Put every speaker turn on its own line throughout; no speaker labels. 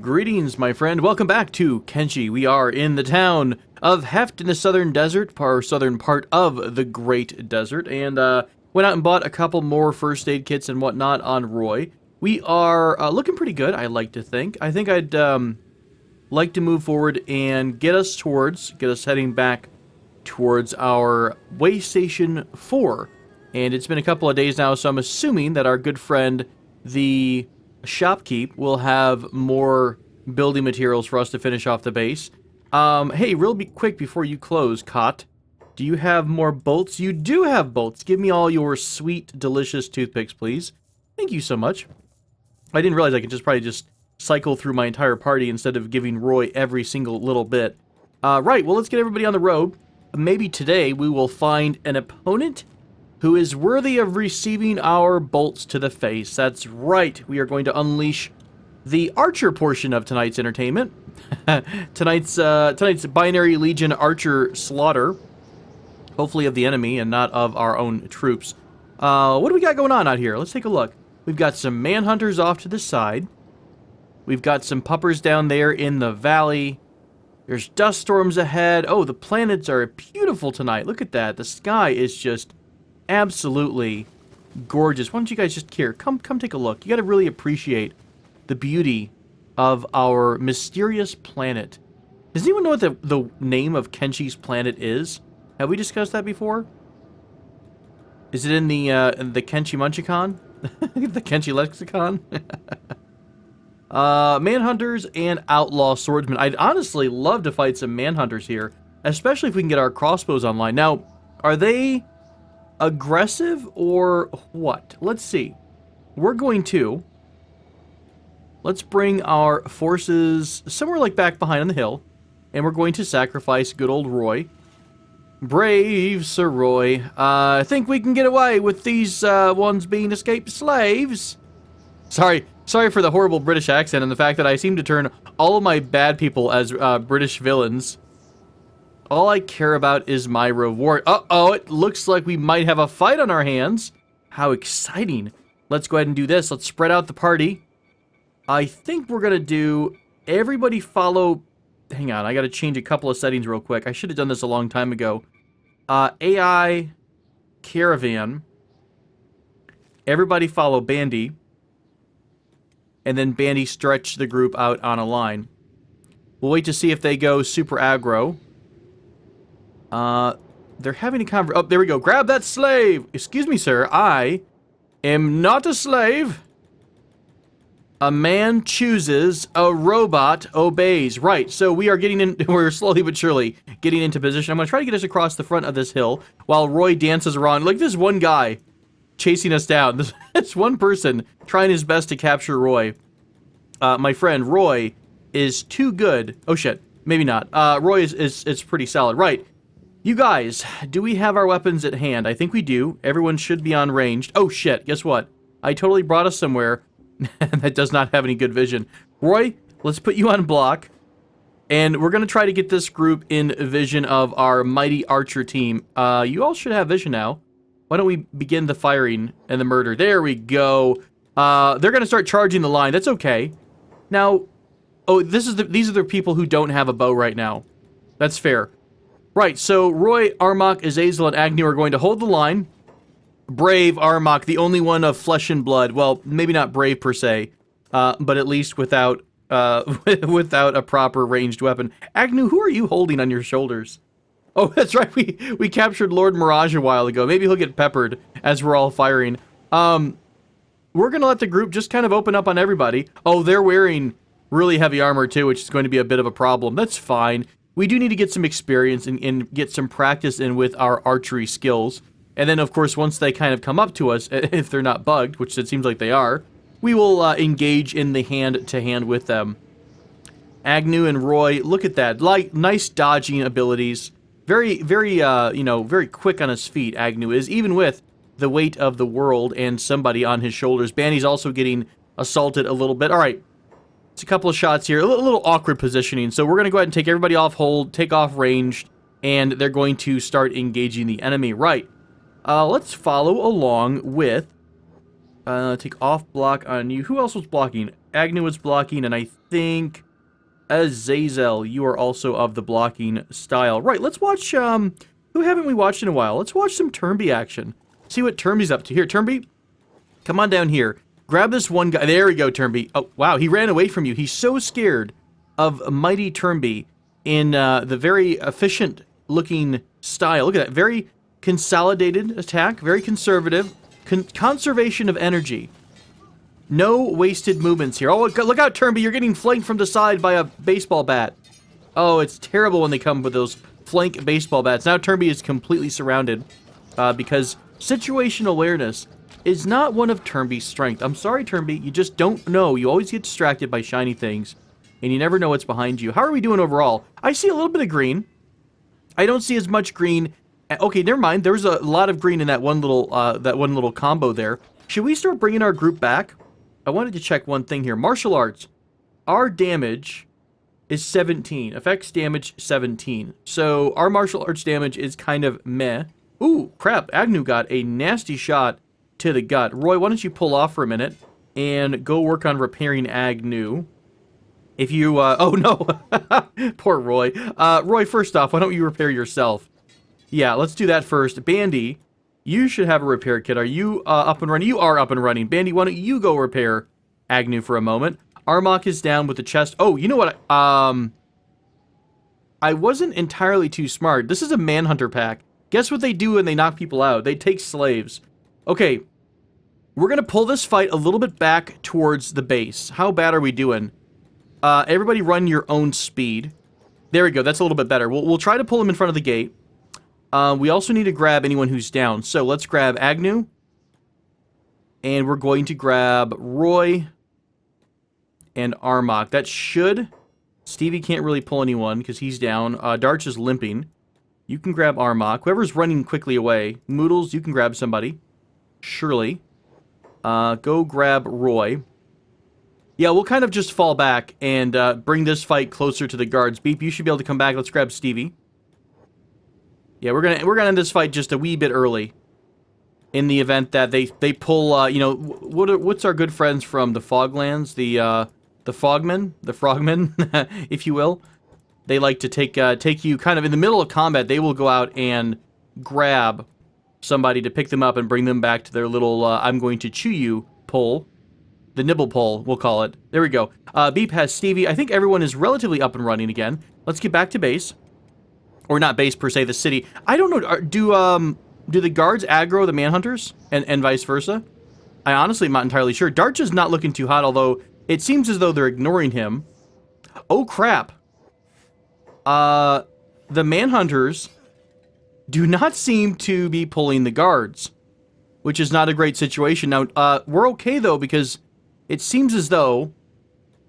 Greetings, my friend. Welcome back to KENSHI. We are in the town of Heft in the southern desert, southern part of the Great Desert, and went out and bought a couple more first aid kits and whatnot on Roy. We are looking pretty good, I like to think. I think I'd like to move forward and get us heading back towards our way station 4. And it's been a couple of days now, so I'm assuming that our good friend, the shopkeep, will have more building materials for us to finish off the base. Hey, real quick before you close, Cot, do you have more bolts? You do have bolts. Give me all your sweet, delicious toothpicks, please. Thank you so much. I didn't realize I could probably just cycle through my entire party instead of giving Roy every single little bit. Right, well, let's get everybody on the road. Maybe today we will find an opponent who is worthy of receiving our bolts to the face. That's right, we are going to unleash the archer portion of tonight's entertainment. tonight's binary legion archer slaughter, hopefully of the enemy and not of our own troops. What do we got going on out here? Let's take a look. We've got some manhunters off to the side. We've got some puppers down there in the valley. There's dust storms ahead. Oh, the planets are beautiful tonight. Look at that. The sky is just absolutely gorgeous. Why don't you guys just come take a look. You got to really appreciate the beauty of our mysterious planet. Does anyone know what the name of Kenshi's planet is? Have we discussed that before? Is it in the Kenshi Munchicon? The Kenshi Lexicon? Manhunters and outlaw swordsmen. I'd honestly love to fight some manhunters here, especially if we can get our crossbows online. Now, are they aggressive or what? Let's see. Let's bring our forces somewhere like back behind on the hill, and we're going to sacrifice good old Roy. Brave Sir Roy. I think we can get away with these ones being escaped slaves. Sorry for the horrible British accent and the fact that I seem to turn all of my bad people as British villains. All I care about is my reward. Uh-oh, it looks like we might have a fight on our hands. How exciting. Let's go ahead and do this. Let's spread out the party. I think we're going to do everybody follow... Hang on, I got to change a couple of settings real quick. I should have done this a long time ago. AI Caravan. Everybody follow Bandy. And then Bandy stretch the group out on a line. We'll wait to see if they go super aggro. They're having a conversation. Oh, there we go. Grab that slave! Excuse me, sir. I am not a slave. A man chooses, a robot obeys. Right, so we are we're slowly but surely getting into position. I'm going to try to get us across the front of this hill while Roy dances around. Look, this one guy chasing us down. This one person trying his best to capture Roy. My friend, Roy is too good. Oh, shit. Maybe not. Roy is pretty solid. Right. You guys, do we have our weapons at hand? I think we do. Everyone should be on ranged. Oh, shit. Guess what? I totally brought us somewhere that does not have any good vision. Roy, let's put you on block. And we're going to try to get this group in vision of our mighty archer team. You all should have vision now. Why don't we begin the firing and the murder? There we go. They're going to start charging the line. That's okay. Now, oh, these are the people who don't have a bow right now. That's fair. Right, so Roy, Armok, Azazel, and Agnew are going to hold the line. Brave Armok, the only one of flesh and blood. Well, maybe not brave per se, but at least without without a proper ranged weapon. Agnew, who are you holding on your shoulders? Oh, that's right. We captured Lord Mirage a while ago. Maybe he'll get peppered as we're all firing. We're going to let the group just kind of open up on everybody. Oh, they're wearing really heavy armor too, which is going to be a bit of a problem. That's fine. We do need to get some experience and get some practice in with our archery skills. And then, of course, once they kind of come up to us, if they're not bugged, which it seems like they are, we will engage in the hand-to-hand with them. Agnew and Roy, look at that. Nice dodging abilities. Very quick on his feet, Agnew is, even with the weight of the world and somebody on his shoulders. Bandy's also getting assaulted a little bit. All right, it's a couple of shots here. A little awkward positioning. So we're going to go ahead and take everybody off hold, take off ranged, and they're going to start engaging the enemy. Right. Let's follow along with Take off block on you. Who else was blocking? Agnew was blocking, and I think Azazel, you are also of the blocking style. Right, let's watch, who haven't we watched in a while? Let's watch some Turnby action. See what Turnby's up to. Here, Turnby, come on down here. Grab this one guy. There we go, Turnby. Oh, wow, he ran away from you. He's so scared of mighty Turnby in the very efficient-looking style. Look at that. Very consolidated attack. Very conservative. Conservation of energy. No wasted movements here. Oh, look out, Turnby. You're getting flanked from the side by a baseball bat. Oh, it's terrible when they come with those flank baseball bats. Now Turnby is completely surrounded because situational awareness is not one of Turnby's strength. I'm sorry, Turnby. You just don't know. You always get distracted by shiny things, and you never know what's behind you. How are we doing overall? I see a little bit of green. I don't see as much green. Okay, never mind. There was a lot of green in that one little combo there. Should we start bringing our group back? I wanted to check one thing here. Martial arts. Our damage is 17. Effects damage 17. So our martial arts damage is kind of meh. Ooh, crap. Agnew got a nasty shot to the gut. Roy, why don't you pull off for a minute and go work on repairing Agnew. If you, oh no. Poor Roy. Roy, first off, why don't you repair yourself? Yeah, let's do that first. Bandy, you should have a repair kit. Are you up and running? You are up and running. Bandy, why don't you go repair Agnew for a moment? Armok is down with the chest. Oh, you know what? I wasn't entirely too smart. This is a Manhunter pack. Guess what they do when they knock people out? They take slaves. Okay, we're going to pull this fight a little bit back towards the base. How bad are we doing? Everybody run your own speed. There we go. That's a little bit better. We'll try to pull him in front of the gate. We also need to grab anyone who's down. So let's grab Agnew. And we're going to grab Roy and Armok. That should... Stevie can't really pull anyone because he's down. Darch is limping. You can grab Armok. Whoever's running quickly away. Moodles, you can grab somebody. Shirley. Go grab Roy. Yeah, we'll kind of just fall back and bring this fight closer to the guards. Beep, you should be able to come back. Let's grab Stevie. Yeah, we're gonna end this fight just a wee bit early. In the event that they pull, you know, what's our good friends from the Foglands, the Frogmen, if you will. They like to take you kind of in the middle of combat. They will go out and grab somebody to pick them up and bring them back to their little I'm going to chew you pole. The nibble pole, we'll call it. There we go. Beep has Stevie. I think everyone is relatively up and running again. Let's get back to base. Or not base per se, the city. I don't know, do the guards aggro the manhunters? And vice versa? I honestly am not entirely sure. Darch is not looking too hot, although it seems as though they're ignoring him. Oh, crap. The manhunters do not seem to be pulling the guards, which is not a great situation. Now, we're okay, though, because it seems as though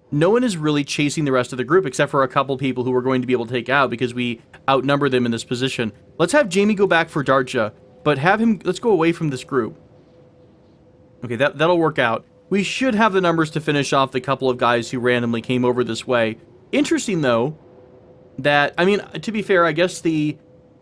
no one is really chasing the rest of the group except for a couple people who we're going to be able to take out because we outnumber them in this position. Let's have Jamie go back for Darcha, but have him... Let's go away from this group. Okay, that'll work out. We should have the numbers to finish off the couple of guys who randomly came over this way. Interesting, though, that... I mean, to be fair, I guess the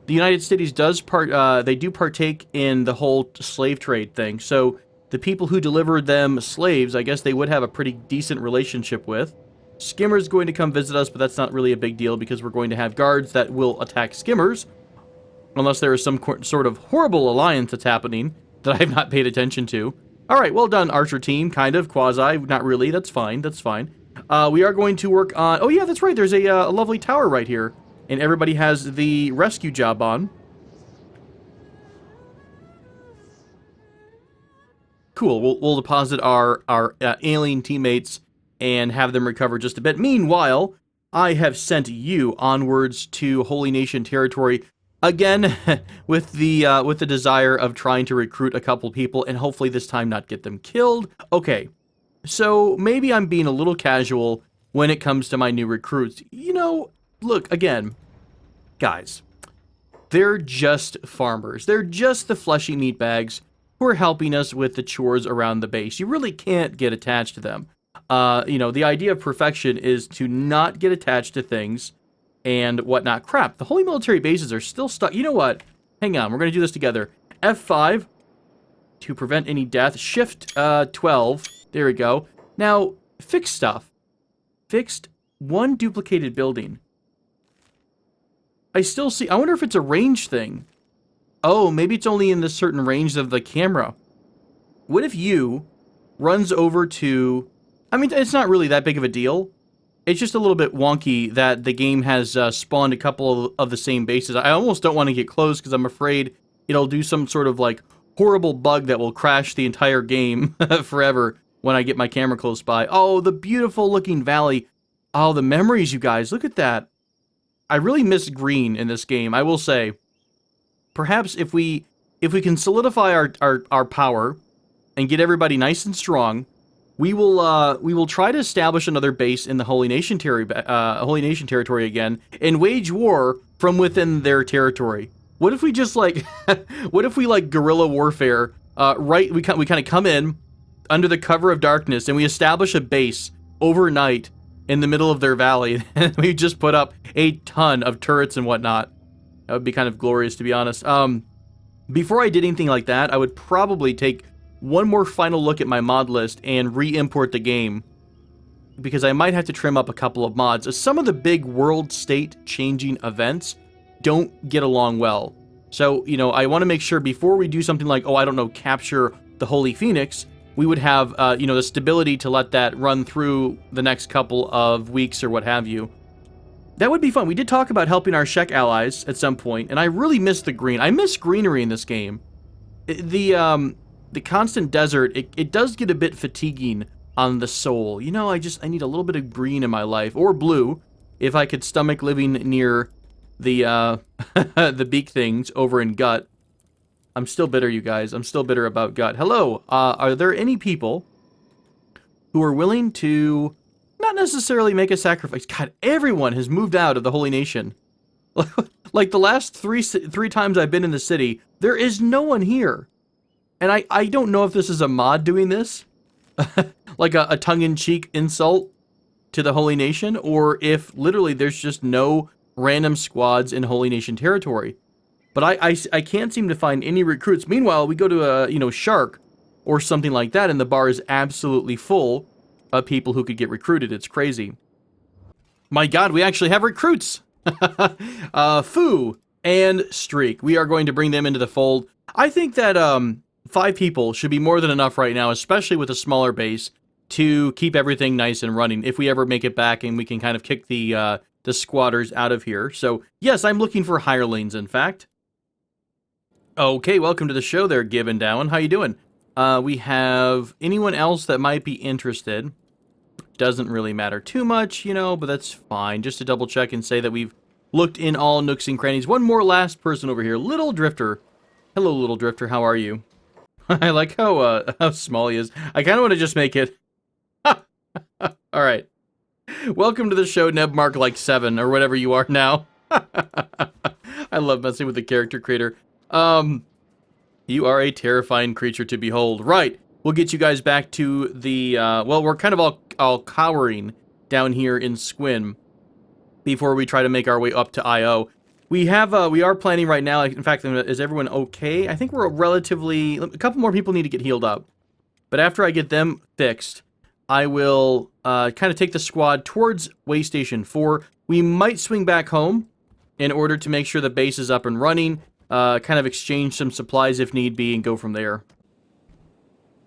United States does they do partake in the whole slave trade thing, so... The people who delivered them slaves, I guess they would have a pretty decent relationship with. Skimmer's going to come visit us, but that's not really a big deal because we're going to have guards that will attack Skimmers. Unless there is some sort of horrible alliance that's happening that I have not paid attention to. Alright, well done, Archer team. Kind of, quasi, not really. That's fine, that's fine. We are going to work on... Oh yeah, that's right, there's a lovely tower right here. And everybody has the rescue job on. Cool, we'll deposit our alien teammates and have them recover just a bit. Meanwhile, I have sent you onwards to Holy Nation territory, again, with the desire of trying to recruit a couple people and hopefully this time not get them killed. Okay, so maybe I'm being a little casual when it comes to my new recruits. You know, look, again, guys, they're just farmers. They're just the fleshy meatbags who are helping us with the chores around the base. You really can't get attached to them. You know, the idea of perfection is to not get attached to things and whatnot. Crap, the holy military bases are still stuck. You know what? Hang on, we're going to do this together. F5 to prevent any death. Shift 12. There we go. Now, fix stuff. Fixed one duplicated building. I still see... I wonder if it's a range thing. Oh, maybe it's only in the certain range of the camera. What if you runs over to... I mean, it's not really that big of a deal. It's just a little bit wonky that the game has spawned a couple of the same bases. I almost don't want to get close because I'm afraid it'll do some sort of, like, horrible bug that will crash the entire game forever when I get my camera close by. Oh, the beautiful looking valley. Oh, the memories, you guys. Look at that. I really miss green in this game, I will say. Perhaps if we can solidify our power and get everybody nice and strong, we will try to establish another base in the Holy Nation territory again and wage war from within their territory. What if we just like what if we like guerrilla warfare? We kind of come in under the cover of darkness and we establish a base overnight in the middle of their valley, and we just put up a ton of turrets and whatnot. That would be kind of glorious, to be honest. Before I did anything like that, I would probably take one more final look at my mod list and re-import the game, because I might have to trim up a couple of mods. Some of the big world state changing events don't get along well. So, you know, I want to make sure before we do something like, oh, I don't know, capture the Holy Phoenix, we would have, you know, the stability to let that run through the next couple of weeks or what have you. That would be fun. We did talk about helping our Czech allies at some point, and I really miss the green. I miss greenery in this game. The constant desert, it does get a bit fatiguing on the soul. You know, I need a little bit of green in my life, or blue, if I could stomach living near the the beak things over in Gut. I'm still bitter, you guys. I'm still bitter about Gut. Hello, are there any people who are willing to not necessarily make a sacrifice? God, everyone has moved out of the Holy Nation. Like the last three times I've been in the city, there is no one here. And I don't know if this is a mod doing this, like a tongue-in-cheek insult to the Holy Nation, or if literally there's just no random squads in Holy Nation territory. But I can't seem to find any recruits. Meanwhile, we go to a, you know, Shark or something like that, and the bar is absolutely full of people who could get recruited. It's crazy. My God, we actually have recruits. Foo and Streak. We are going to bring them into the fold. I think that 5 people should be more than enough right now, especially with a smaller base, to keep everything nice and running if we ever make it back and we can kind of kick the squatters out of here. So, yes, I'm looking for hirelings, in fact. Okay, welcome to the show there, Gib and Dowan. How you doing? We have anyone else that might be interested. Doesn't really matter too much, you know, but that's fine. Just to double check and say that we've looked in all nooks and crannies. One more last person over here, Little Drifter. Hello, Little Drifter. How are you? I like how small he is. I kind of want to just make it. All right. Welcome to the show, Nebmark like 7 or whatever you are now. I love messing with the character creator. You are a terrifying creature to behold. Right. We'll get you guys back to the, well, we're kind of all cowering down here in Squin before we try to make our way up to IO. We are planning right now, in fact, is everyone okay? I think we're a couple more people need to get healed up. But after I get them fixed, I will kind of take the squad towards Way Station 4. We might swing back home in order to make sure the base is up and running. Kind of exchange some supplies if need be and go from there.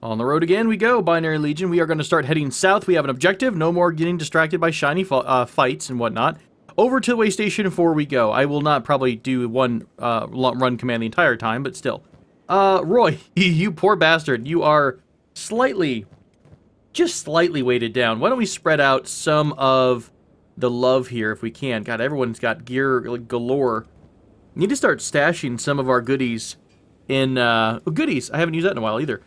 On the road again we go, Binary Legion. We are going to start heading south. We have an objective. No more getting distracted by shiny fights and whatnot. Over to Way Station 4 we go. I will not probably do one run command the entire time, but still. Roy, you poor bastard. You are just slightly weighted down. Why don't we spread out some of the love here if we can. God, everyone's got gear galore. Need to start stashing some of our goodies in, goodies. I haven't used that in a while either.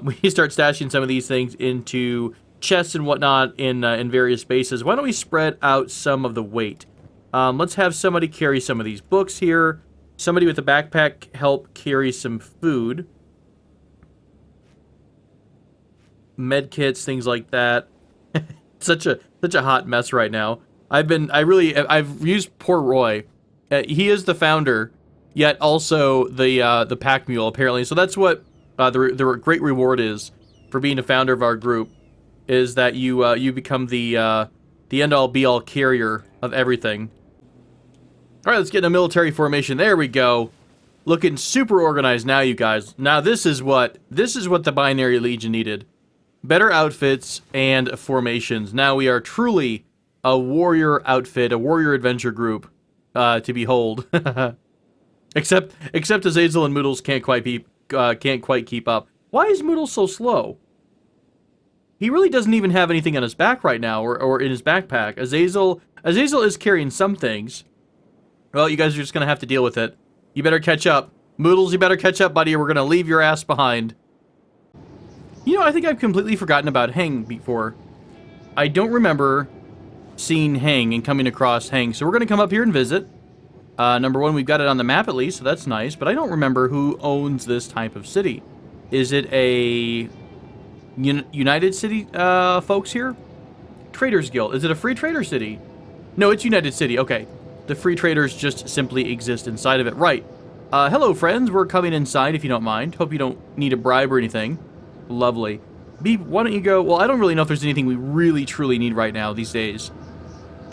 We need to start stashing some of these things into chests and whatnot in various bases. Why don't we spread out some of the weight? Let's have somebody carry some of these books here. Somebody with a backpack help carry some food. Med kits, things like that. such a hot mess right now. I've used poor Roy. He is the founder, yet also the pack mule apparently. So that's what the great reward is for being a founder of our group is that you become the end-all be-all carrier of everything. All right, let's get in a military formation. There we go. Looking super organized now, you guys. Now this is what the Binary Legion needed. Better outfits and formations. Now we are truly a warrior outfit, a warrior adventure group to behold. except Azazel and Moodles can't quite keep up. Why is Moodles so slow? He really doesn't even have anything on his back right now, or in his backpack. Azazel is carrying some things. Well, you guys are just gonna have to deal with it. You better catch up. Moodles, you better catch up, buddy, or we're gonna leave your ass behind. You know, I think I've completely forgotten about Heng before. I don't remember seeing Heng and coming across Heng, so we're gonna come up here and visit. Number one, we've got it on the map at least, so that's nice, but I don't remember who owns this type of city. Is it a United City folks here? Traders Guild. Is it a free trader city? No, it's United City. Okay. The free traders just simply exist inside of it. Right. Hello, friends. We're coming inside, if you don't mind. Hope you don't need a bribe or anything. Lovely. Beep, why don't you go... Well, I don't really know if there's anything we really, truly need right now these days.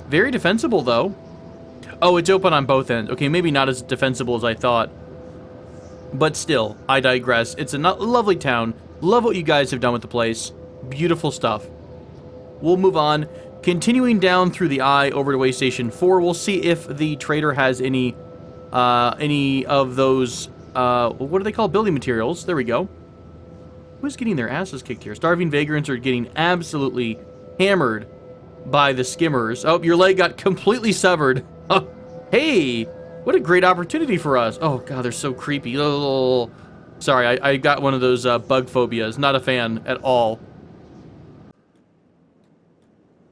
Very defensible, though. Oh, it's open on both ends. Okay, maybe not as defensible as I thought. But still, I digress. It's a lovely town. Love what you guys have done with the place. Beautiful stuff. We'll move on. Continuing down through the eye over to Way Station 4, we'll see if the trader has any of those, what do they call building materials? There we go. Who's getting their asses kicked here? Starving vagrants are getting absolutely hammered by the skimmers. Oh, your leg got completely severed. Oh, hey, what a great opportunity for us. Oh, God, they're so creepy. Oh, sorry, I got one of those bug phobias. Not a fan at all.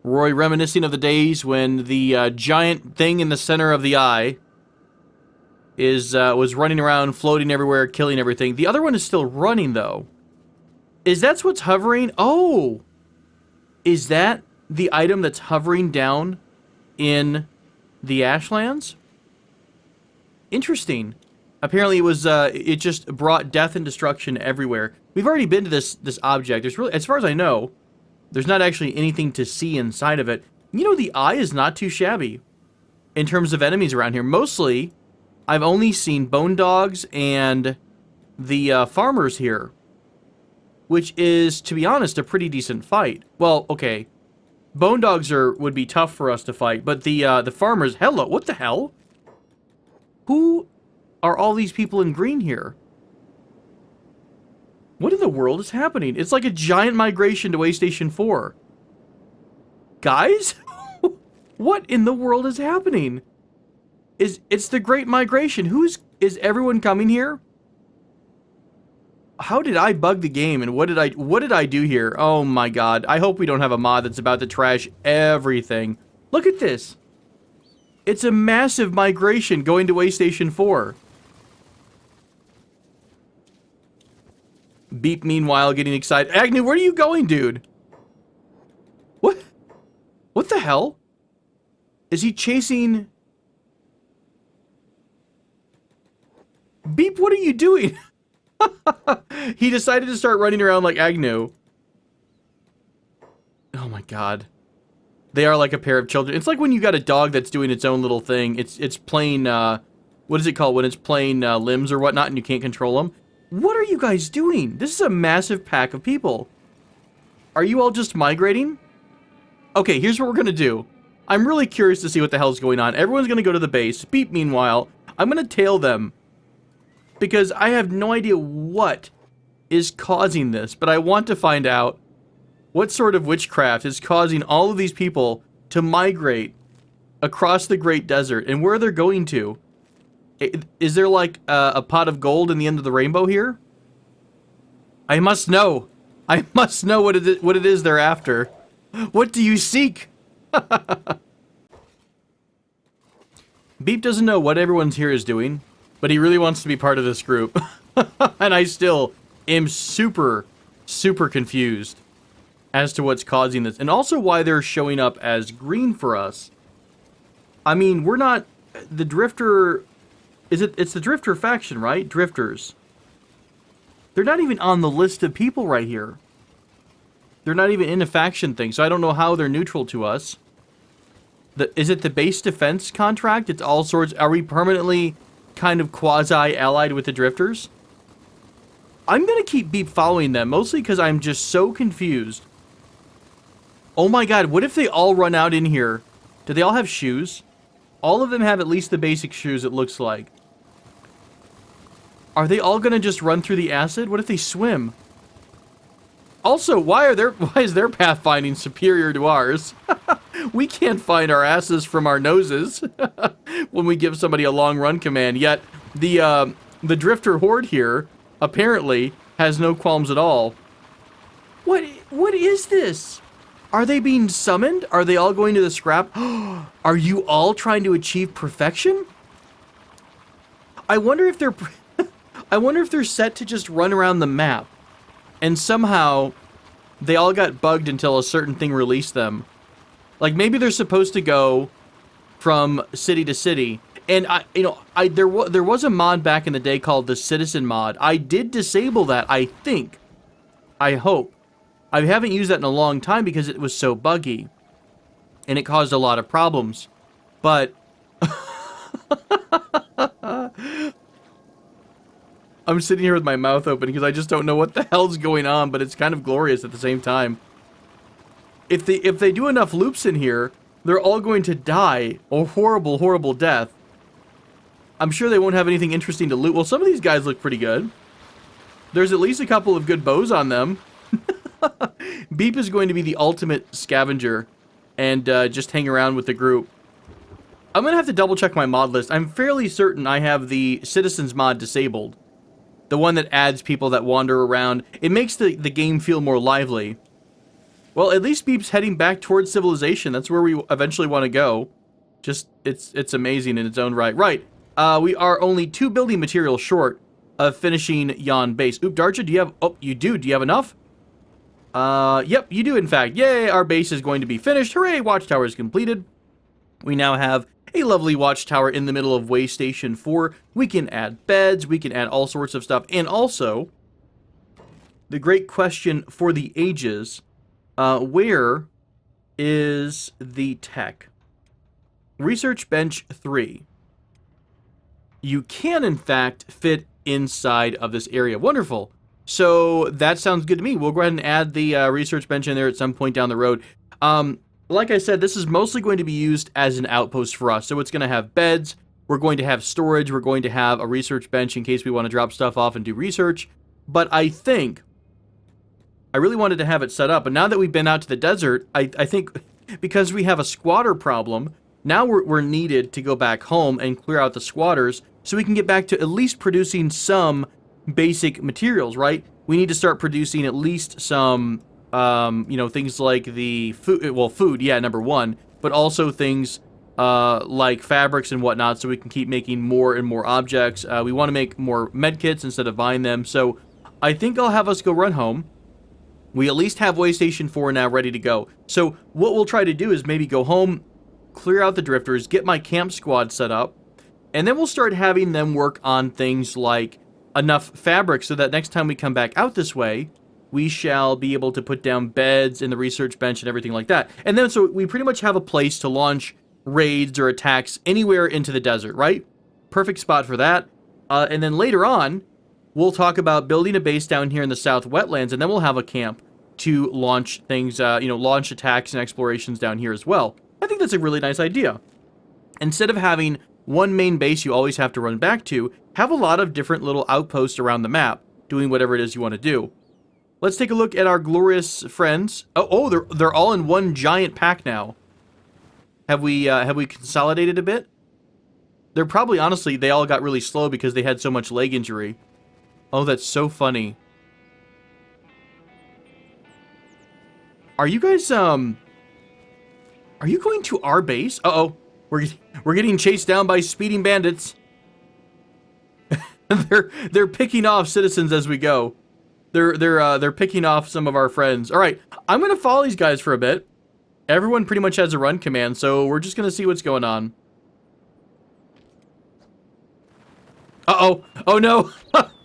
Roy reminiscing of the days when the giant thing in the center of the eye was running around, floating everywhere, killing everything. The other one is still running, though. Is that what's hovering? Oh! Is that the item that's hovering down in the Ashlands? Interesting. Apparently it was, it just brought death and destruction everywhere. We've already been to this object. There's really, as far as I know, there's not actually anything to see inside of it. You know, the eye is not too shabby in terms of enemies around here. Mostly, I've only seen bone dogs and the farmers here, which is, to be honest, a pretty decent fight. Well, okay, bone dogs would be tough for us to fight, but the farmers, hello, what the hell? Who are all these people in green here? What in the world is happening? It's like a giant migration to Way Station 4. Guys? What in the world is happening? It's the Great Migration. Is everyone coming here? How did I bug the game and what did I do here? Oh my God. I hope we don't have a mod that's about to trash everything. Look at this. It's a massive migration going to Way Station 4. Beep, meanwhile, getting excited. Agnew, where are you going, dude? What? What the hell? Is he chasing... Beep, what are you doing? He decided to start running around like Agnew. Oh my God. They are like a pair of children. It's like when you got a dog that's doing its own little thing. It's playing, what is it called? When it's playing limbs or whatnot and you can't control them. What are you guys doing? This is a massive pack of people. Are you all just migrating? Okay, here's what we're gonna do. I'm really curious to see what the hell's going on. Everyone's gonna go to the base. Beep, meanwhile, I'm gonna tail them. Because I have no idea what is causing this, but I want to find out what sort of witchcraft is causing all of these people to migrate across the Great Desert and where they're going to. Is there like a pot of gold in the end of the rainbow here? I must know. I must know what it is they're after. What do you seek? Beep doesn't know what everyone's here is doing, but he really wants to be part of this group. And I still am super, super confused as to what's causing this. And also why they're showing up as green for us. I mean, we're not... The Drifter... It's the Drifter faction, right? Drifters. They're not even on the list of people right here. They're not even in a faction thing, so I don't know how they're neutral to us. Is it the base defense contract? It's all sorts. Are we permanently kind of quasi-allied with the drifters? I'm going to keep following them, mostly because I'm just so confused. Oh my god, what if they all run out in here? Do they all have shoes? All of them have at least the basic shoes, it looks like. Are they all going to just run through the acid? What if they swim? Also, why is their pathfinding superior to ours? We can't find our asses from our noses when we give somebody a long run command. Yet the drifter horde here apparently has no qualms at all. What is this? Are they being summoned? Are they all going to the scrap? Are you all trying to achieve perfection? I wonder if they're I wonder if they're set to just run around the map. And somehow, they all got bugged until a certain thing released them. Like, maybe they're supposed to go from city to city. And, there was a mod back in the day called the Citizen mod. I did disable that, I think. I hope. I haven't used that in a long time because it was so buggy. And it caused a lot of problems. But... I'm sitting here with my mouth open because I just don't know what the hell's going on, but it's kind of glorious at the same time. If they do enough loops in here, they're all going to die a horrible, horrible death. I'm sure they won't have anything interesting to loot. Well, some of these guys look pretty good. There's at least a couple of good bows on them. Beep is going to be the ultimate scavenger and just hang around with the group. I'm going to have to double check my mod list. I'm fairly certain I have the Citizens mod disabled. The one that adds people that wander around. It makes the game feel more lively. Well, at least Beep's heading back towards civilization. That's where we eventually want to go. Just, it's amazing in its own right. Right, we are only 2 building materials short of finishing yon base. Oop, Darja, do you have... Oh, you do. Do you have enough? Yep, you do in fact. Yay, our base is going to be finished. Hooray, watchtower is completed. We now have a lovely watchtower in the middle of Way Station 4. We can add beds, we can add all sorts of stuff. And also, the great question for the ages, where is the tech? Research Bench 3. You can, in fact, fit inside of this area. Wonderful. So, that sounds good to me. We'll go ahead and add the research bench in there at some point down the road. Like I said, this is mostly going to be used as an outpost for us. So it's going to have beds, we're going to have storage, we're going to have a research bench in case we want to drop stuff off and do research. But I think, I really wanted to have it set up, but now that we've been out to the desert, I think because we have a squatter problem, now we're needed to go back home and clear out the squatters so we can get back to at least producing some basic materials, right? We need to start producing at least some... things like the food, well, food, yeah, number one, but also things like fabrics and whatnot, so we can keep making more and more objects. We want to make more medkits instead of buying them, so I think I'll have us go run home. We at least have Way Station 4 now ready to go. So what we'll try to do is maybe go home, clear out the drifters, get my camp squad set up, and then we'll start having them work on things like enough fabric so that next time we come back out this way, we shall be able to put down beds in the research bench and everything like that. And then, so we pretty much have a place to launch raids or attacks anywhere into the desert, right? Perfect spot for that. And then later on, we'll talk about building a base down here in the South Wetlands, and then we'll have a camp to launch things, launch attacks and explorations down here as well. I think that's a really nice idea. Instead of having one main base you always have to run back to, have a lot of different little outposts around the map, doing whatever it is you want to do. Let's take a look at our glorious friends. Oh, they're all in one giant pack now. Have we consolidated a bit? They're probably, honestly, they all got really slow because they had so much leg injury. Oh, that's so funny. Are you guys, are you going to our base? Uh-oh. We're getting chased down by speeding bandits. They're picking off citizens as we go. They're picking off some of our friends. All right, I'm gonna follow these guys for a bit. Everyone pretty much has a run command, so we're just gonna see what's going on. Uh-oh. Oh, no.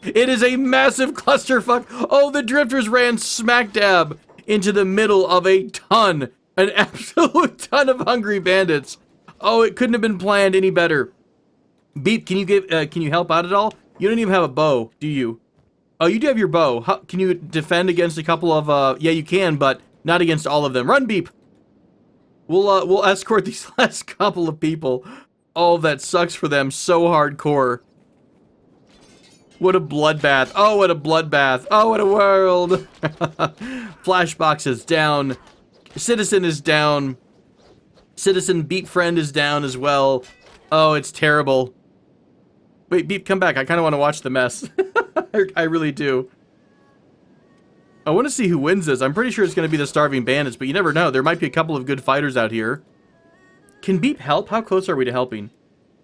It is a massive clusterfuck. Oh, the drifters ran smack dab into the middle of a ton, an absolute ton of hungry bandits. Oh, it couldn't have been planned any better. Beep, can you help out at all? You don't even have a bow, do you? Oh, you do have your bow. Can you defend against a couple of, yeah, you can, but not against all of them. Run, Beep. We'll escort these last couple of people. Oh, that sucks for them so hardcore. What a bloodbath. Oh, what a bloodbath. Oh, what a world. Flashbox is down. Citizen is down. Citizen Beep Friend is down as well. Oh, it's terrible. Wait, Beep, come back. I kind of want to watch the mess. I really do. I want to see who wins this. I'm pretty sure it's going to be the Starving Bandits, but you never know. There might be a couple of good fighters out here. Can Beep help? How close are we to helping?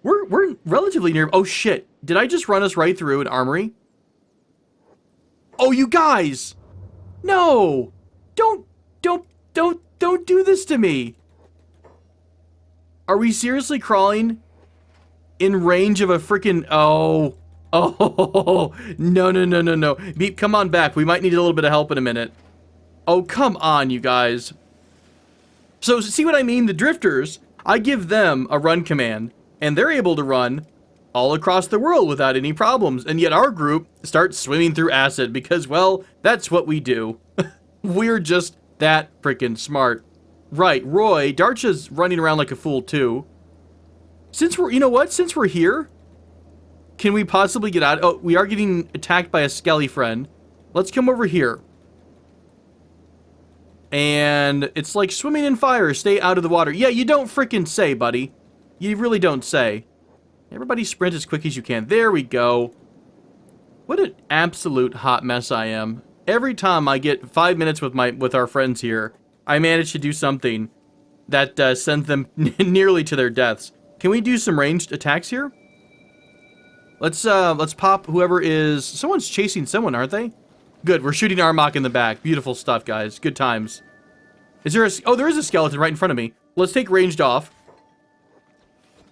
We're relatively near. Oh, shit. Did I just run us right through an armory? Oh, you guys! No! Don't do this to me! Are we seriously crawling in range of a freaking... Oh, no. Beep, come on back. We might need a little bit of help in a minute. Oh, come on, you guys. So, see what I mean? The drifters, I give them a run command, and they're able to run all across the world without any problems. And yet our group starts swimming through acid because, well, that's what we do. We're just that freaking smart. Right, Roy, Darcha's running around like a fool too. Since we're, you know what? Since we're here, can we possibly get out? Oh, we are getting attacked by a skelly friend. Let's come over here. And it's like swimming in fire. Stay out of the water. Yeah, you don't freaking say, buddy. You really don't say. Everybody sprint as quick as you can. There we go. What an absolute hot mess I am. Every time I get 5 minutes with our friends here, I manage to do something that sends them nearly to their deaths. Can we do some ranged attacks here? Let's pop whoever is... Someone's chasing someone, aren't they? Good, we're shooting Armok in the back. Beautiful stuff, guys. Good times. Is there a... Oh, there is a skeleton right in front of me. Let's take ranged off.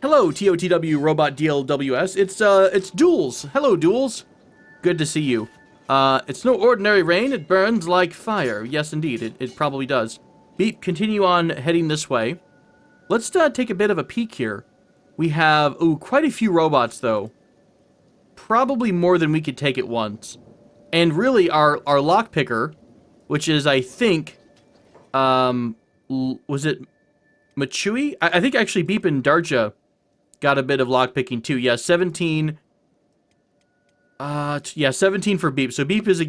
Hello, TOTW Robot DLWS. It's Duels. Hello, Duels. Good to see you. It's no ordinary rain. It burns like fire. Yes, indeed. It probably does. Beep, continue on heading this way. Let's take a bit of a peek here. We have, ooh, quite a few robots, though. Probably more than we could take at once. And really, our lockpicker, which is, I think, was it Machui? I think actually Beep and Darcha got a bit of lockpicking too. Yeah, 17. Yeah, 17 for Beep. So Beep is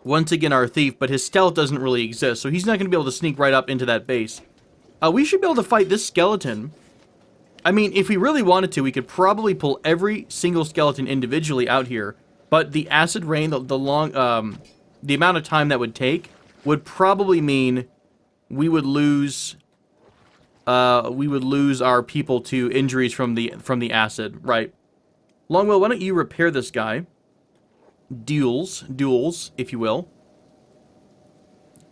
once again our thief, but his stealth doesn't really exist, so he's not going to be able to sneak right up into that base. We should be able to fight this skeleton. I mean, if we really wanted to, we could probably pull every single skeleton individually out here, but the acid rain, the amount of time that would take, would probably mean we would lose our people to injuries from the acid, right? Longwell, why don't you repair this guy? Duels, if you will.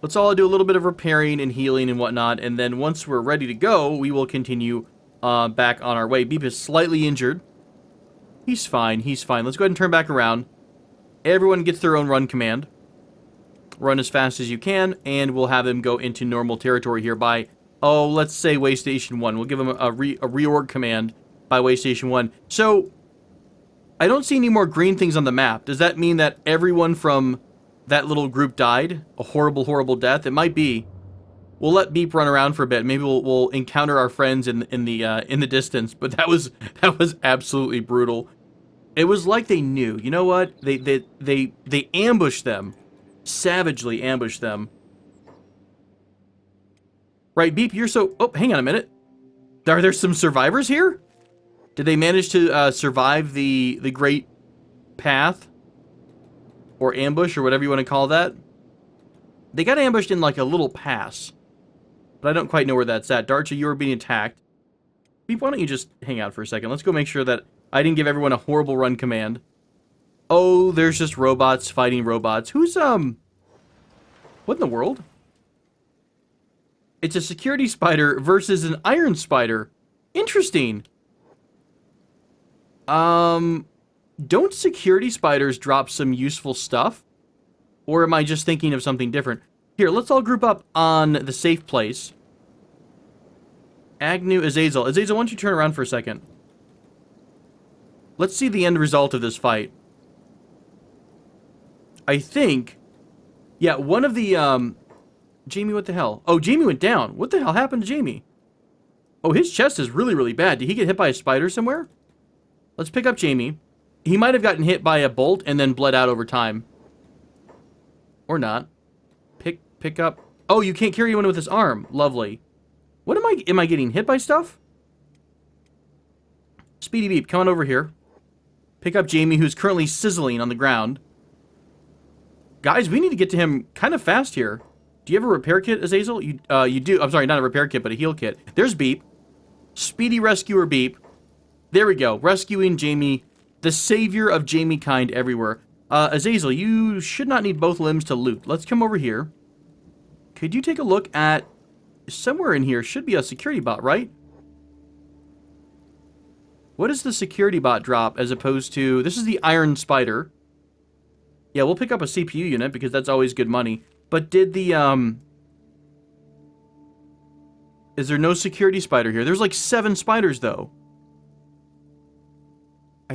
Let's all do a little bit of repairing and healing and whatnot, and then once we're ready to go, we will continue back on our way. Beep is slightly injured. He's fine, he's fine. Let's go ahead and turn back around. Everyone gets their own run command. Run as fast as you can, and we'll have him go into normal territory here by, oh, let's say way station 1. We'll give him a reorg command by way station 1. So, I don't see any more green things on the map. Does that mean that everyone from that little group died? A horrible, horrible death? It might be. We'll let Beep run around for a bit. Maybe we'll encounter our friends in the distance. But that was absolutely brutal. It was like they knew. You know what? They ambushed them. Savagely ambushed them. Right, Beep, you're so... Oh, hang on a minute. Are there some survivors here? Did they manage to survive the Great Path? Or ambush, or whatever you want to call that? They got ambushed in like a little pass. But I don't quite know where that's at. Darcha, you were being attacked. Beep, why don't you just hang out for a second? Let's go make sure that I didn't give everyone a horrible run command. Oh, there's just robots fighting robots. Who's, what in the world? It's a security spider versus an iron spider. Interesting. Don't security spiders drop some useful stuff? Or am I just thinking of something different? Here, let's all group up on the safe place. Agnew, Azazel. Azazel, why don't you turn around for a second? Let's see the end result of this fight. I think... Yeah, one of the, Jamie, what the hell? Oh, Jamie went down. What the hell happened to Jamie? Oh, his chest is really, really bad. Did he get hit by a spider somewhere? Let's pick up Jamie. He might have gotten hit by a bolt and then bled out over time. Or not. Pick up... Oh, you can't carry anyone with his arm. Lovely. What am I getting hit by stuff? Speedy Beep, come on over here. Pick up Jamie, who's currently sizzling on the ground. Guys, we need to get to him kind of fast here. Do you have a repair kit, Azazel? You do. I'm sorry, not a repair kit, but a heal kit. There's Beep. Speedy Rescuer Beep. There we go. Rescuing Jamie, the savior of Jamie kind everywhere. Azazel, you should not need both limbs to loot. Let's come over here. Could you take a look at... Somewhere in here should be a security bot, right? What does the security bot drop as opposed to... This is the Iron Spider. Yeah, we'll pick up a CPU unit because that's always good money. But did the, Is there no security spider here? There's like 7 spiders, though.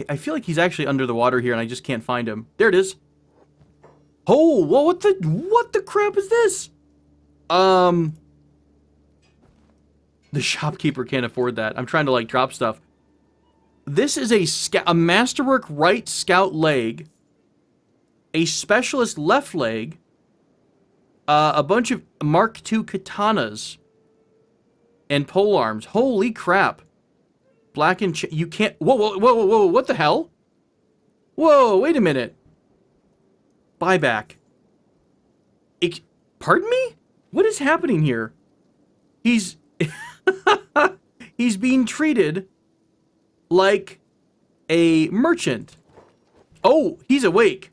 I feel like he's actually under the water here and I just can't find him. There it is. Oh, whoa, what the crap is this? The shopkeeper can't afford that. I'm trying to, like, drop stuff. This is a Masterwork right scout leg, a specialist left leg, a bunch of Mark II katanas, and pole arms. Holy crap. Black and... You can't... Whoa, what the hell? Whoa, wait a minute. Buyback. Pardon me? What is happening here? He's... He's being treated like a merchant. Oh, he's awake.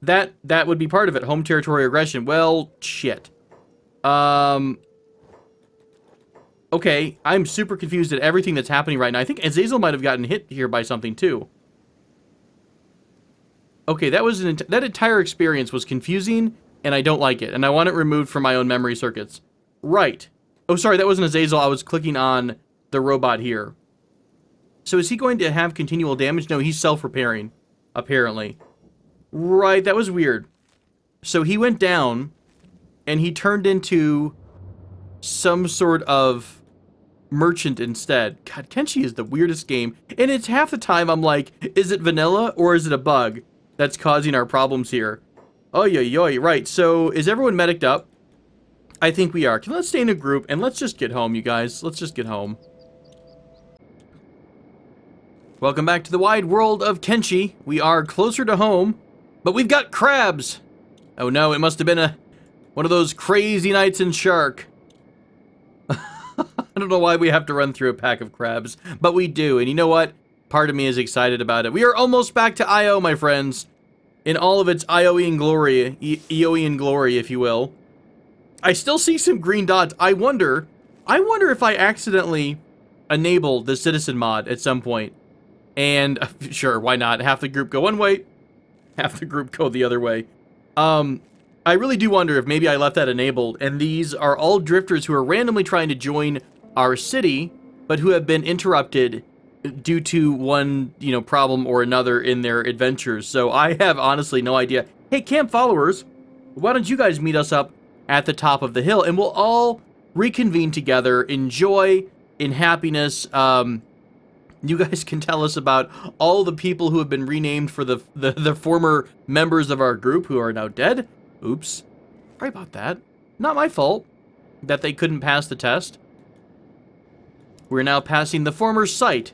That would be part of it. Home territory aggression. Well, shit. Okay, I'm super confused at everything that's happening right now. I think Azazel might have gotten hit here by something too. Okay, that entire experience was confusing, and I don't like it, and I want it removed from my own memory circuits. Right. Oh, sorry, that wasn't Azazel. I was clicking on the robot here. So is he going to have continual damage? No, he's self-repairing, apparently. Right, that was weird. So he went down, and he turned into some sort of merchant instead. God, Kenshi is the weirdest game. And it's half the time I'm like, is it vanilla or is it a bug that's causing our problems here? Oh, yo, right. So is everyone medicked up? I think we are. Let's stay in a group and let's just get home, you guys. Let's just get home. Welcome back to the wide world of Kenshi. We are closer to home, but we've got crabs. Oh no, it must have been one of those crazy nights in Shark. I don't know why we have to run through a pack of crabs, but we do. And you know what? Part of me is excited about it. We are almost back to IO, my friends. In all of its IOEan glory, EOEan glory, if you will. I still see some green dots. I wonder if I accidentally enabled the citizen mod at some point. And sure, why not? Half the group go one way, half the group go the other way. I really do wonder if maybe I left that enabled, and these are all drifters who are randomly trying to join our city, but who have been interrupted due to one, problem or another in their adventures. So I have honestly no idea. Hey, camp followers, why don't you guys meet us up at the top of the hill, and we'll all reconvene together in joy, in happiness. You guys can tell us about all the people who have been renamed for the former members of our group who are now dead. Oops. Sorry about that. Not my fault that they couldn't pass the test. We're now passing the former site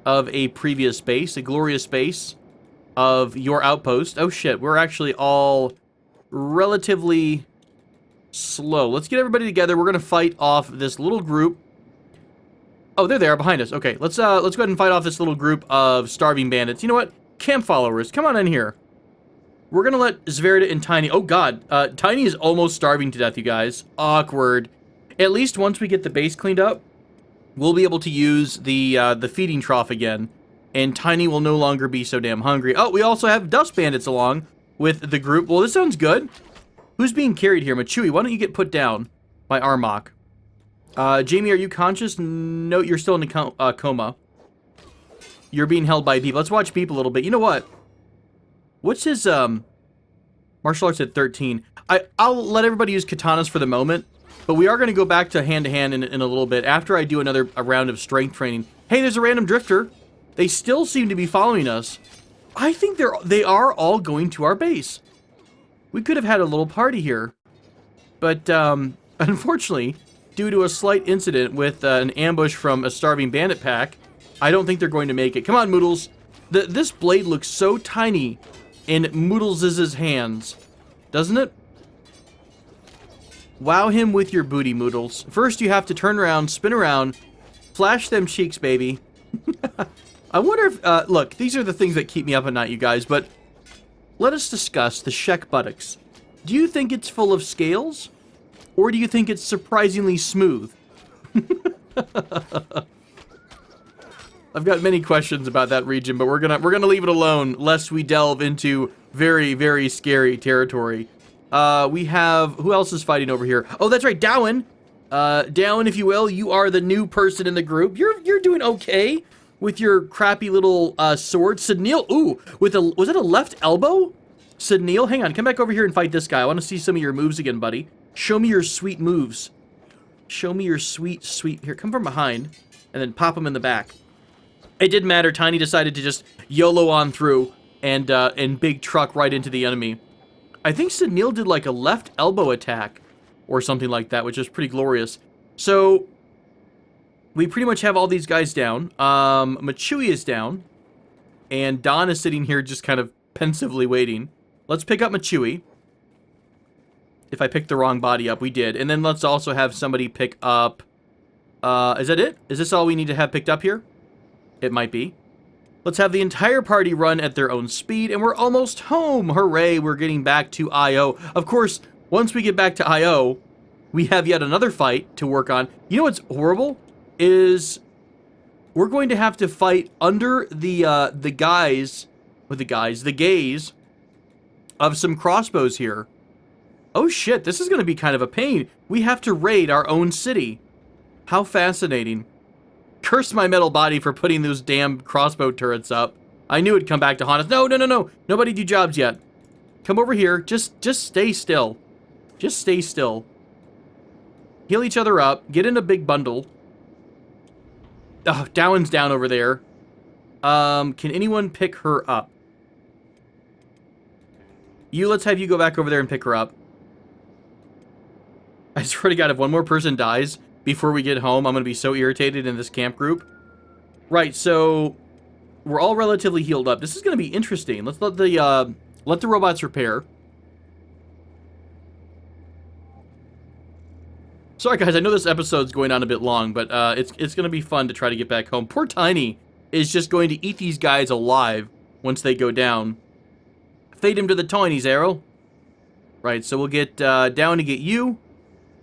of a previous base, a glorious base of your outpost. Oh shit, we're actually all relatively slow. Let's get everybody together. We're going to fight off this little group. Oh, there they are behind us. Okay, let's go ahead and fight off this little group of starving bandits. You know what? Camp followers, come on in here. We're going to let Zverda and Tiny... Oh, God. Tiny is almost starving to death, you guys. Awkward. At least once we get the base cleaned up, we'll be able to use the feeding trough again. and Tiny will no longer be so damn hungry. Oh, we also have Dust Bandits along with the group. Well, this sounds good. Who's being carried here? Machewy, why don't you get put down by Armok? Jamie, are you conscious? No, you're still in a coma. You're being held by Beep. Let's watch Beep a little bit. You know what? What's his, martial arts at 13. I'll let everybody use katanas for the moment, but we are going to go back to hand-to-hand in a little bit after I do a round of strength training. Hey, there's a random drifter. They still seem to be following us. I think they are all going to our base. We could have had a little party here, but unfortunately, due to a slight incident with an ambush from a starving bandit pack, I don't think they're going to make it. Come on, Moodles. This blade looks so tiny in Moodles' hands, doesn't it? Wow him with your booty, Moodles. First, you have to turn around, spin around, flash them cheeks, baby. I wonder if, look, these are the things that keep me up at night, you guys, but let us discuss the Shek buttocks. Do you think it's full of scales? Or do you think it's surprisingly smooth? I've got many questions about that region, but we're gonna leave it alone, lest we delve into very, very scary territory. We have, who else is fighting over here? Oh, that's right, Dowan. Dowan, if you will, you are the new person in the group. You're doing okay with your crappy little sword. Sidneil, ooh, was it a left elbow? Sidneil, hang on, come back over here and fight this guy. I want to see some of your moves again, buddy. Show me your sweet moves. Show me your sweet, here, come from behind, and then pop him in the back. It didn't matter, Tiny decided to just YOLO on through and big truck right into the enemy. I think Sidneil did like a left elbow attack or something like that, which is pretty glorious. So, we pretty much have all these guys down. Machewy is down, and Don is sitting here just kind of pensively waiting. Let's pick up Machewy. If I picked the wrong body up, we did. And then let's also have somebody pick up... is that it? Is this all we need to have picked up here? It might be. Let's have the entire party run at their own speed, and we're almost home! Hooray, we're getting back to I.O. Of course, once we get back to I.O., we have yet another fight to work on. You know what's horrible? Is we're going to have to fight under the gaze of some crossbows here. Oh shit, this is going to be kind of a pain. We have to raid our own city. How fascinating. Curse my metal body for putting those damn crossbow turrets up. I knew it'd come back to haunt us. No. Nobody do jobs yet. Come over here. Just stay still. Just stay still. Heal each other up. Get in a big bundle. Oh, Dowan's down over there. Can anyone pick her up? Let's have you go back over there and pick her up. I swear to God, if one more person dies before we get home, I'm going to be so irritated in this camp group. Right, so we're all relatively healed up. This is going to be interesting. Let's let the robots repair. Sorry, guys, I know this episode's going on a bit long, but it's going to be fun to try to get back home. Poor Tiny is just going to eat these guys alive once they go down. Fade him to the Tinies, Arrow. Right, so we'll get down to get you.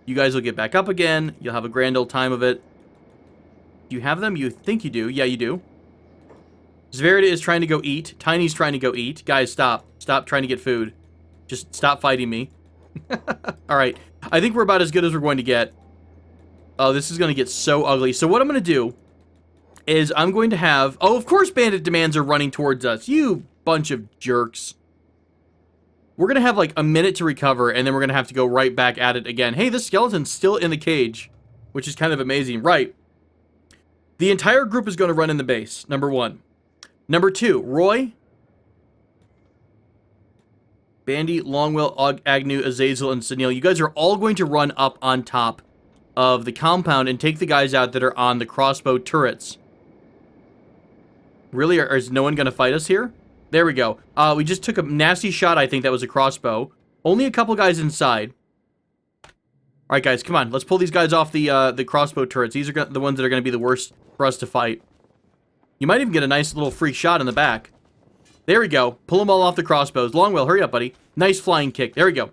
You guys will get back up again. You'll have a grand old time of it. Do you have them? You think you do. Yeah, you do. Zverida is trying to go eat. Tiny's trying to go eat. Guys, stop. Stop trying to get food. Just stop fighting me. Alright. I think we're about as good as we're going to get. Oh, this is going to get so ugly. So what I'm going to do is I'm going to have... Oh, of course bandit demands are running towards us. You bunch of jerks. We're going to have like a minute to recover, and then we're going to have to go right back at it again. Hey, this skeleton's still in the cage, which is kind of amazing. Right. The entire group is going to run in the base, number one. Number two, Roy, Bandy, Longwell, Agnew, Azazel, and Sunil. You guys are all going to run up on top of the compound and take the guys out that are on the crossbow turrets. Really? Is no one going to fight us here? There we go. We just took a nasty shot, I think that was a crossbow. Only a couple guys inside. Alright, guys, come on. Let's pull these guys off the crossbow turrets. These are the ones that are going to be the worst for us to fight. You might even get a nice little free shot in the back. There we go. Pull them all off the crossbows. Longwell, hurry up, buddy. Nice flying kick. There we go.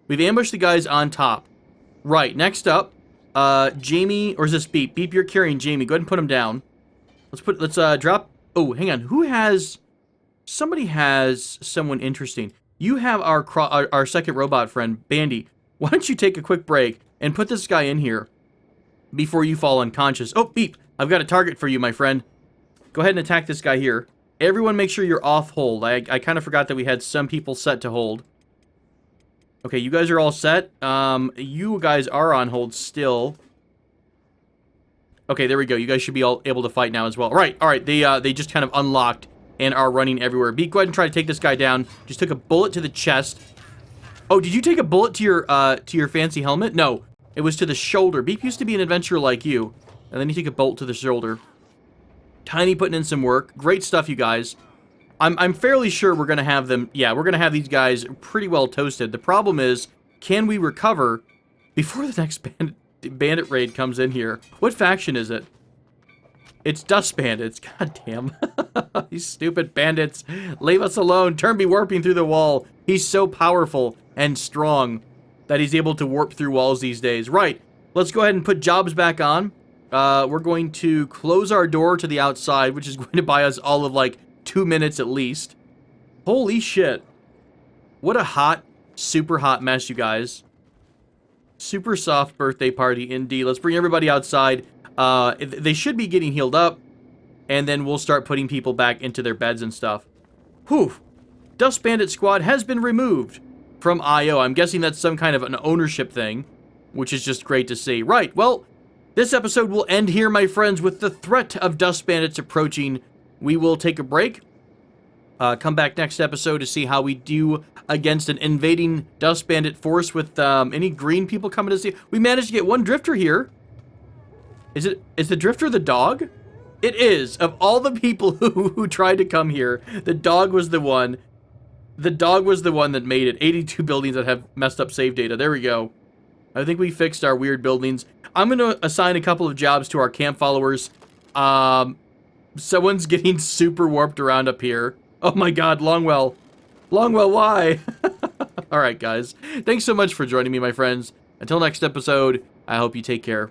We've ambushed the guys on top. Right, next up, Jamie, or is this Beep? Beep, you're carrying Jamie. Go ahead and put him down. Let's drop Oh, hang on. Who has... Somebody has someone interesting. You have our second robot friend, Bandy. Why don't you take a quick break and put this guy in here before you fall unconscious. Oh, beep. I've got a target for you, my friend. Go ahead and attack this guy here. Everyone make sure you're off hold. I kind of forgot that we had some people set to hold. Okay, you guys are all set. You guys are on hold still. Okay, there we go. You guys should be all able to fight now as well. All right. They just kind of unlocked and are running everywhere. Beep, go ahead and try to take this guy down. Just took a bullet to the chest. Oh, did you take a bullet to your fancy helmet? No, it was to the shoulder. Beep used to be an adventurer like you. And then you take a bolt to the shoulder. Tiny putting in some work. Great stuff, you guys. I'm fairly sure we're going to have them... Yeah, we're going to have these guys pretty well toasted. The problem is, can we recover before the next bandit raid comes in here? What faction is it? It's Dust Bandits. God damn. These stupid bandits. Leave us alone. Turn be warping through the wall. He's so powerful and strong that he's able to warp through walls these days. Right. Let's go ahead and put jobs back on. We're going to close our door to the outside, which is going to buy us all of, like, 2 minutes at least. Holy shit. What a hot, super hot mess, you guys. Super soft birthday party, indeed. Let's bring everybody outside. They should be getting healed up, and then we'll start putting people back into their beds and stuff. Whew. Dust Bandit Squad has been removed from IO. I'm guessing that's some kind of an ownership thing, which is just great to see. Right, well... This episode will end here, my friends, with the threat of Dust Bandits approaching. We will take a break. Come back next episode to see how we do against an invading Dust Bandit force with any green people coming to see. We managed to get one drifter here. Is the drifter the dog? It is. Of all the people who tried to come here, the dog was the one. The dog was the one that made it. 82 buildings that have messed up save data. There we go. I think we fixed our weird buildings. I'm going to assign a couple of jobs to our camp followers. Someone's getting super warped around up here. Oh my god, Longwell. Longwell, why? Alright, guys. Thanks so much for joining me, my friends. Until next episode, I hope you take care.